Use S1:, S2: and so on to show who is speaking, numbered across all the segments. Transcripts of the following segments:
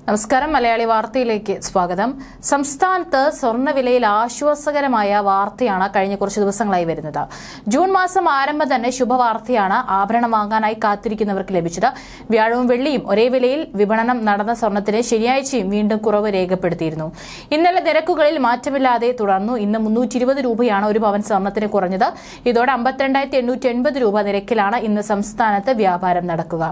S1: നമസ്കാരം. മലയാളി വാർത്തയിലേക്ക് സ്വാഗതം. സംസ്ഥാനത്ത് സ്വർണ്ണവിലയിൽ ആശ്വാസകരമായ വാർത്തയാണ് കഴിഞ്ഞ കുറച്ച് ദിവസങ്ങളായി വരുന്നത്. ജൂൺ മാസം ആരംഭം തന്നെ ശുഭവാർത്തയാണ് ആഭരണം വാങ്ങാനായി കാത്തിരിക്കുന്നവർക്ക് ലഭിച്ചത്. വ്യാഴവും വെള്ളിയും ഒരേ വിലയിൽ വിപണനം നടന്ന സ്വർണ്ണത്തിന് ശനിയാഴ്ചയും വീണ്ടും കുറവ് രേഖപ്പെടുത്തിയിരുന്നു. ഇന്നലെ നിരക്കുകളിൽ മാറ്റമില്ലാതെ തുടർന്നു. ഇന്ന് 320 രൂപയാണ് ഒരു പവൻ സ്വർണ്ണത്തിന് കുറഞ്ഞത്. ഇതോടെ 52,880 രൂപ നിരക്കിലാണ് ഇന്ന് സംസ്ഥാനത്ത് വ്യാപാരം നടക്കുക.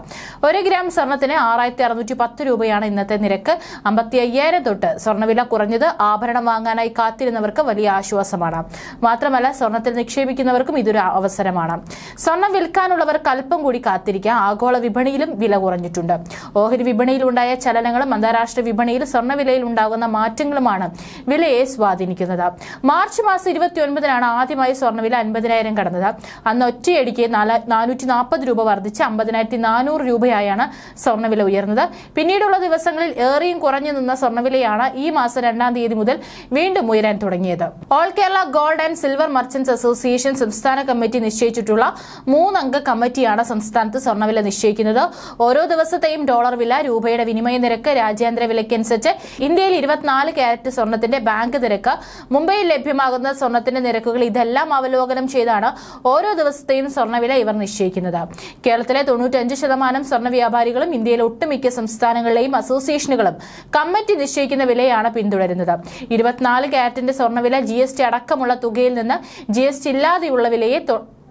S1: 1 ഗ്രാം സ്വർണ്ണത്തിന് 6,610 രൂപയാണ് ഇന്നത്തെ നിരക്ക്. 55,000 തൊട്ട് സ്വർണ്ണവില കുറഞ്ഞത് ആഭരണം വാങ്ങാനായി കാത്തിരുന്നവർക്ക് വലിയ ആശ്വാസമാണ്. മാത്രമല്ല, സ്വർണ്ണത്തിൽ നിക്ഷേപിക്കുന്നവർക്കും ഇതൊരു അവസരമാണ്. സ്വർണം വിൽക്കാനുള്ളവർക്ക് അല്പം കൂടി കാത്തിരിക്കാം. ആഗോള വിപണിയിലും വില കുറഞ്ഞിട്ടുണ്ട്. ഓഹരി വിപണിയിൽ ഉണ്ടായ ചലനങ്ങളും അന്താരാഷ്ട്ര വിപണിയിൽ സ്വർണ്ണവിലയിൽ ഉണ്ടാകുന്ന മാറ്റങ്ങളുമാണ് വിലയെ സ്വാധീനിക്കുന്നത്. മാർച്ച് മാസം 29-നാണ് ആദ്യമായി സ്വർണ്ണവില 50,000 കടന്നത്. അന്ന് ഒറ്റയടിക്ക് 440 രൂപ വർദ്ധിച്ച് 50,400 രൂപയായാണ് സ്വർണ്ണവില ഉയർന്നത്. പിന്നീടുള്ള ദിവസങ്ങളിൽ ഏറെയും കുറഞ്ഞു നിന്ന സ്വർണ്ണവിലയാണ് ഈ മാസം 2-ാം തീയതി മുതൽ വീണ്ടും ഉയരാൻ തുടങ്ങിയത്. All Kerala gold and silver merchants association സംസ്ഥാന കമ്മിറ്റി നിശ്ചയിച്ചിട്ടുള്ള 3-അംഗ കമ്മിറ്റിയാണ് സംസ്ഥാനത്ത് സ്വർണ്ണവില നിശ്ചയിക്കുന്നത്. ഓരോ ദിവസത്തെയും ഡോളർ വില, രൂപയുടെ വിനിമയ നിരക്ക്, രാജ്യാന്തര വിലയ്ക്കനുസരിച്ച് ഇന്ത്യയിൽ 24 കാരറ്റ് സ്വർണ്ണത്തിന്റെ ബാങ്ക് നിരക്ക്, മുംബൈയിൽ ലഭ്യമാകുന്ന സ്വർണ്ണത്തിന്റെ നിരക്കുകൾ, ഇതെല്ലാം അവലോകനം ചെയ്താണ് ഓരോ ദിവസത്തെയും സ്വർണ്ണവില ഇവർ നിശ്ചയിക്കുന്നത്. കേരളത്തിലെ 95% സ്വർണ്ണ വ്യാപാരികളും ഇന്ത്യയിലെ ഒട്ടുമിക്ക സംസ്ഥാനങ്ങളിലെയും അസോസിയേഷനുകളും കമ്മിറ്റി നിശ്ചയിക്കുന്ന വിലയാണ് പിന്തുടരുന്നത്. 24 കാരറ്റിന്റെ സ്വർണ്ണവില GST അടക്കമുള്ള തുകയിൽ നിന്ന് GST ഇല്ലാതെയുള്ള വിലയെ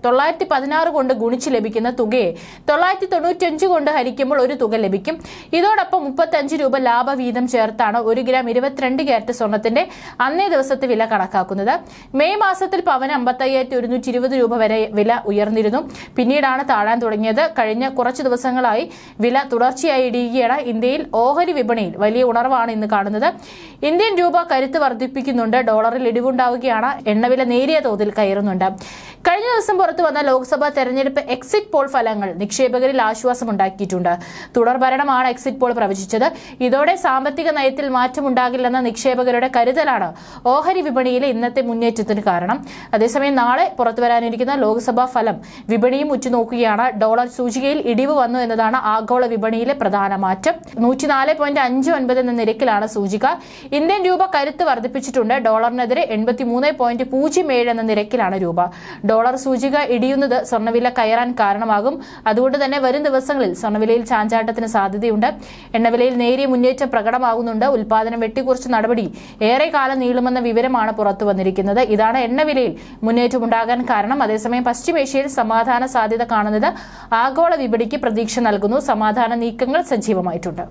S1: 916 കൊണ്ട് ഗുണിച്ച് ലഭിക്കുന്ന തുകയെ 995 കൊണ്ട് ഹരിക്കുമ്പോൾ ഒരു തുക ലഭിക്കും. ഇതോടൊപ്പം 35 രൂപ ലാഭവീതം ചേർത്താണ് 1 ഗ്രാം 22 കാരറ്റ് സ്വർണത്തിന്റെ അന്നേ ദിവസത്തെ വില കണക്കാക്കുന്നത്. മെയ് മാസത്തിൽ പവന് 55,120 രൂപ വരെ വില ഉയർന്നിരുന്നു. പിന്നീടാണ് താഴാൻ തുടങ്ങിയത്. കഴിഞ്ഞ കുറച്ച് ദിവസങ്ങളായി വില തുടർച്ചയായി ഇടിയുകയാണ്. ഇന്ത്യയിൽ ഓഹരി വിപണിയിൽ വലിയ ഉണർവാണ് ഇന്ന് കാണുന്നത്. ഇന്ത്യൻ രൂപ കരുത്ത് വർദ്ധിപ്പിക്കുന്നുണ്ട്. ഡോളറിൽ ഇടിവുണ്ടാവുകയാണ്. എണ്ണവില നേരിയ തോതിൽ കയറുന്നുണ്ട്. കഴിഞ്ഞ ദിവസം പുറത്തു വന്ന ലോക്സഭാ തെരഞ്ഞെടുപ്പ് എക്സിറ്റ് പോൾ ഫലങ്ങൾ നിക്ഷേപകരിൽ ആശ്വാസമുണ്ടാക്കിയിട്ടുണ്ട്. തുടർഭരണമാണ് എക്സിറ്റ് പോൾ പ്രവചിച്ചത്. ഇതോടെ സാമ്പത്തിക നയത്തിൽ മാറ്റമുണ്ടാകില്ലെന്ന നിക്ഷേപകരുടെ കരുതലാണ് ഓഹരി വിപണിയിലെ ഇന്നത്തെ മുന്നേറ്റത്തിന് കാരണം. അതേസമയം നാളെ പുറത്തുവരാനിരിക്കുന്ന ലോക്സഭാ ഫലം വിപണിയും ഉറ്റുനോക്കുകയാണ്. ഡോളർ സൂചികയിൽ ഇടിവ് വന്നു എന്നതാണ് ആഗോള വിപണിയിലെ പ്രധാന മാറ്റം. 104.59 എന്ന നിരക്കിലാണ് സൂചിക. ഇന്ത്യൻ രൂപ കരുത്ത് വർദ്ധിപ്പിച്ചിട്ടുണ്ട്. ഡോളറിനെതിരെ 83.07 എന്ന നിരക്കിലാണ് രൂപ. ഡോളർ സൂചിക ഇടിയുന്നത് സ്വർണ്ണവില കയറാൻ കാരണമാകും. അതുകൊണ്ട് തന്നെ വരും ദിവസങ്ങളിൽ സ്വർണ്ണവിലയിൽ ചാഞ്ചാട്ടത്തിന് സാധ്യതയുണ്ട്. എണ്ണവിലയിൽ നേരിയ മുന്നേറ്റം പ്രകടമാകുന്നുണ്ട്. ഉൽപാദനം വെട്ടിക്കുറച്ച നടപടി ഏറെ കാലം നീളുമെന്ന വിവരമാണ് പുറത്തു വന്നിരിക്കുന്നത്. ഇതാണ് എണ്ണവിലയിൽ മുന്നേറ്റമുണ്ടാകാൻ കാരണം. അതേസമയം പശ്ചിമേഷ്യയിൽ സമാധാന സാധ്യത കാണുന്നത് ആഗോള വിപണിക്ക് പ്രതീക്ഷ നൽകുന്നു. സമാധാന നീക്കങ്ങൾ സജീവമായിട്ടുണ്ട്.